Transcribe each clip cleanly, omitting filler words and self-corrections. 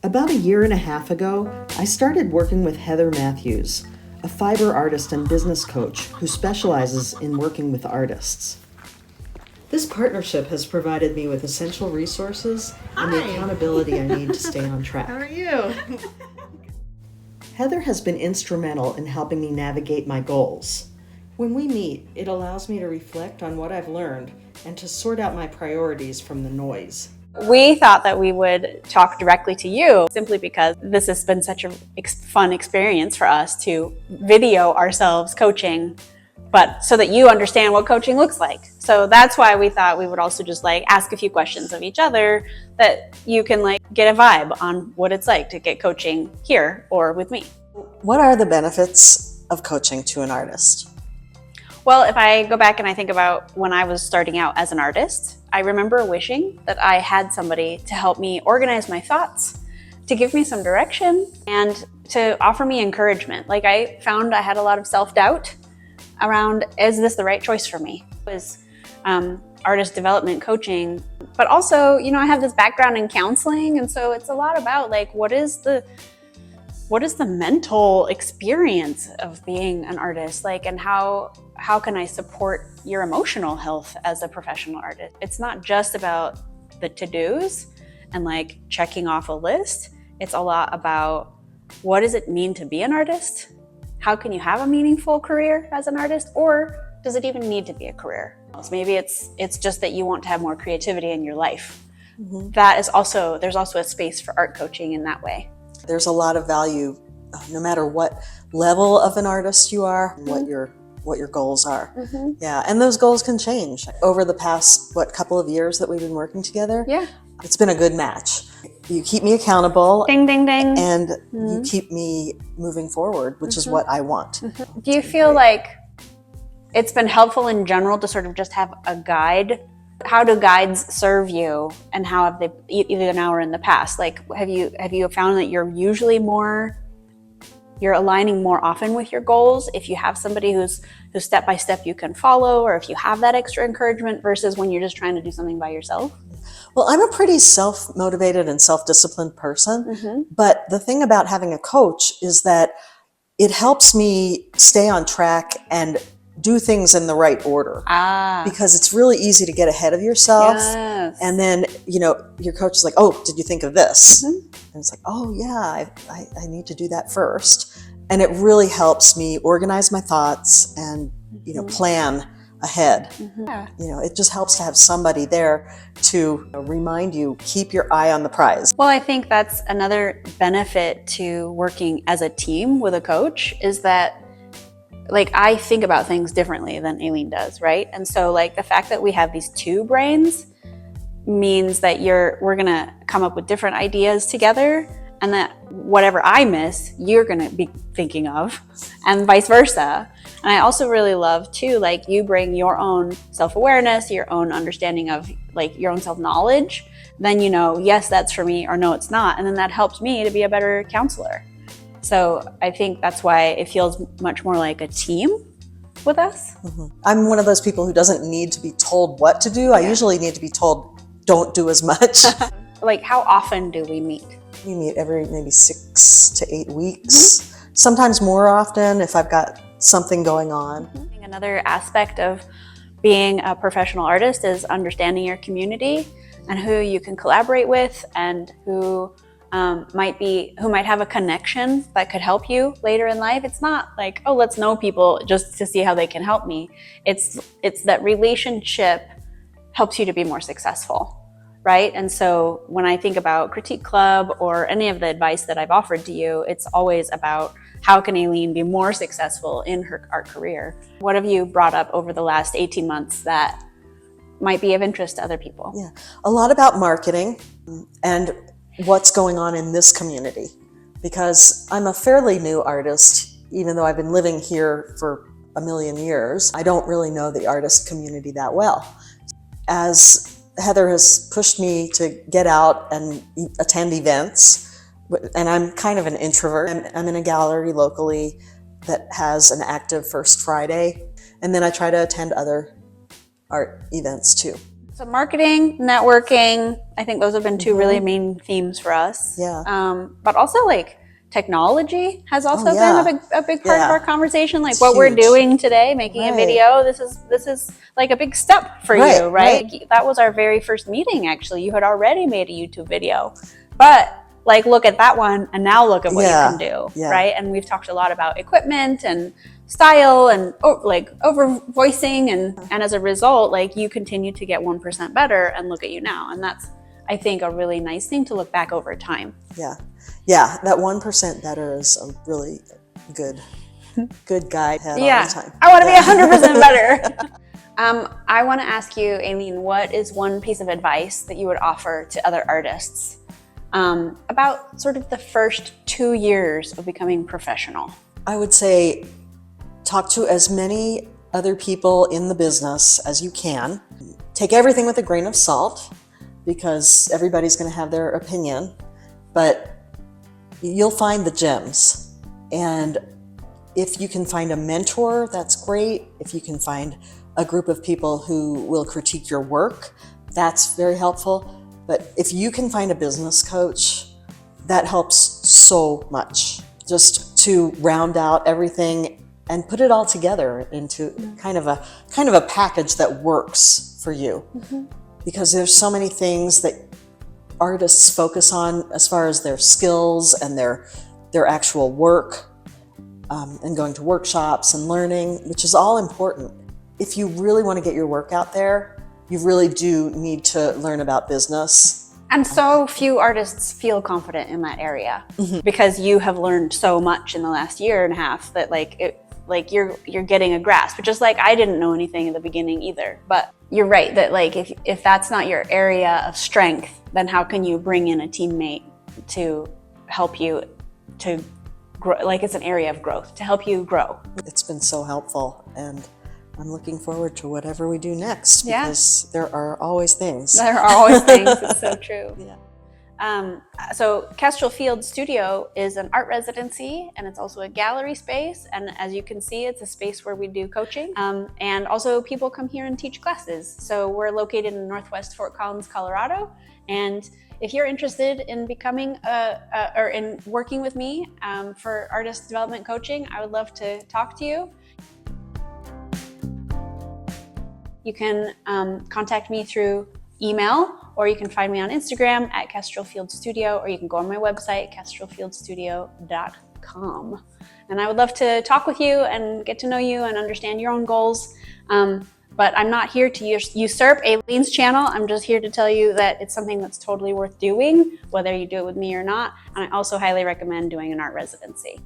About a year and a half ago, I started working with Heather Matthews, a fiber artist and business coach who specializes in working with artists. This partnership has provided me with essential resources and the accountability I need to stay on track. How are you? Heather has been instrumental in helping me navigate my goals. When we meet, it allows me to reflect on what I've learned and to sort out my priorities from the noise. We thought that we would talk directly to you simply because this has been such a fun experience for us to video ourselves coaching, but so that you understand what coaching looks like. So that's why we thought we would also just ask a few questions of each other that you can get a vibe on what it's like to get coaching here or with me. What are the benefits of coaching to an artist? Well, if I go back and I think about when I was starting out as an artist, I remember wishing that I had somebody to help me organize my thoughts, to give me some direction, and to offer me encouragement. I found I had a lot of self-doubt around, is this the right choice for me? It was artist development coaching, but also, I have this background in counseling, and so it's a lot about what is the mental experience of being an artist, and how can I support your emotional health as a professional artist? It's not just about the to-dos and checking off a list. It's a lot about, what does it mean to be an artist? How can you have a meaningful career as an artist? Or does it even need to be a career? Maybe it's just that you want to have more creativity in your life. Mm-hmm. There's also a space for art coaching in that way. There's a lot of value, no matter what level of an artist you are, mm-hmm. what your goals are. Mm-hmm. Yeah, and those goals can change. Over the past, couple of years that we've been working together, yeah, it's been a good match. You keep me accountable. Ding, ding, ding. And mm-hmm. you keep me moving forward, which mm-hmm. is what I want. Mm-hmm. Do you feel like it's been helpful in general to sort of just have a guide? How do guides serve you, and how have they, either now or in the past? Have you found that you're aligning more often with your goals if you have somebody who's step by step you can follow, or if you have that extra encouragement versus when you're just trying to do something by yourself? Well, I'm a pretty self-motivated and self-disciplined person, mm-hmm. but the thing about having a coach is that it helps me stay on track and do things in the right order. Because it's really easy to get ahead of yourself. Yes. And then, your coach is like, oh, did you think of this? Mm-hmm. And it's like, oh yeah, I need to do that first. And it really helps me organize my thoughts and, mm-hmm. plan ahead. Mm-hmm. It just helps to have somebody there to remind you, keep your eye on the prize. Well, I think that's another benefit to working as a team with a coach, is that I think about things differently than Alene does, right? And so the fact that we have these two brains means that we're gonna come up with different ideas together, and that whatever I miss, you're gonna be thinking of, and vice versa. And I also really love too, you bring your own self-awareness, your own understanding of your own self-knowledge, then yes, that's for me, or no, it's not. And then that helps me to be a better counselor. So I think that's why it feels much more like a team with us. Mm-hmm. I'm one of those people who doesn't need to be told what to do. I usually need to be told, don't do as much. How often do we meet? We meet every maybe 6 to 8 weeks. Mm-hmm. Sometimes more often if I've got something going on. Mm-hmm. Another aspect of being a professional artist is understanding your community and who you can collaborate with, and who might have a connection that could help you later in life. It's not oh, let's know people just to see how they can help me. It's that relationship helps you to be more successful, right? And so when I think about Critique Club or any of the advice that I've offered to you, it's always about, how can Alene be more successful in her art career? What have you brought up over the last 18 months that might be of interest to other people? Yeah, a lot about marketing and what's going on in this community, because I'm a fairly new artist, even though I've been living here for a million years. I don't really know the artist community that well. As Heather has pushed me to get out and attend events, and I'm kind of an introvert. I'm in a gallery locally that has an active First Friday, and then I try to attend other art events too. So marketing, networking, I think those have been two really main themes for us. Yeah. But also like technology has also yeah. been a big part of Yeah. our conversation. Like It's what we're huge. doing today, making a Right. video, this is like a big step for Right, you, right? That was our very first meeting actually. You had already made a YouTube video. But like look at that one and now look at what you can do, right? And we've talked a lot about equipment and style and like over voicing and as a result, like you continue to get 1% better and look at you now. And that's, I think, a really nice thing to look back over time. Yeah. Yeah. That 1% better is a really good guide all the time. I want to be 100% better. I want to ask you, Alene, what is one piece of advice that you would offer to other artists about sort of the first 2 years of becoming professional? I would say talk to as many other people in the business as you can. Take everything with a grain of salt because everybody's going to have their opinion, but you'll find the gems. And if you can find a mentor, that's great. If you can find a group of people who will critique your work, that's very helpful. But if you can find a business coach, that helps so much, just to round out everything and put it all together into kind of a package that works for you. Because there's so many things that artists focus on as far as their skills and their actual work, and going to workshops and learning, which is all important. If you really want to get your work out there, you really do need to learn about business. And so few artists feel confident in that area because you have learned so much in the last year and a half that like you're getting a grasp. Just like I didn't know anything in the beginning either. But you're right that like if that's not your area of strength, then how can you bring in a teammate to help you to grow? Like it's an area of growth to help you grow. It's been so helpful, and I'm looking forward to whatever we do next because there are always things. There are always things. It's so true. Yeah. So Kestrel Field Studio is an art residency, and it's also a gallery space. And as you can see, it's a space where we do coaching. And also people come here and teach classes. So we're located in Northwest Fort Collins, Colorado. And if you're interested in becoming or in working with me for artist development coaching, I would love to talk to you. You can contact me through email, or you can find me on Instagram at Kestrel Field Studio, or you can go on my website, kestrelfieldstudio.com. And I would love to talk with you and get to know you and understand your own goals. But I'm not here to usurp Alene's channel. I'm just here to tell you that it's something that's totally worth doing, whether you do it with me or not. And I also highly recommend doing an art residency.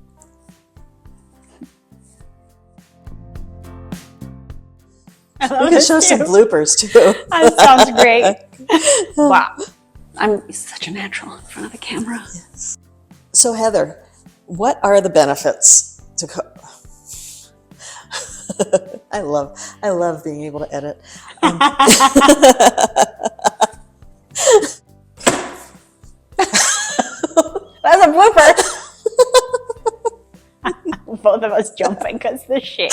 We can show some bloopers too. That sounds great. Wow. I'm such a natural in front of the camera. Yes. So Heather, what are the benefits to I love being able to edit. That's a blooper. Both of us jumping because the shade.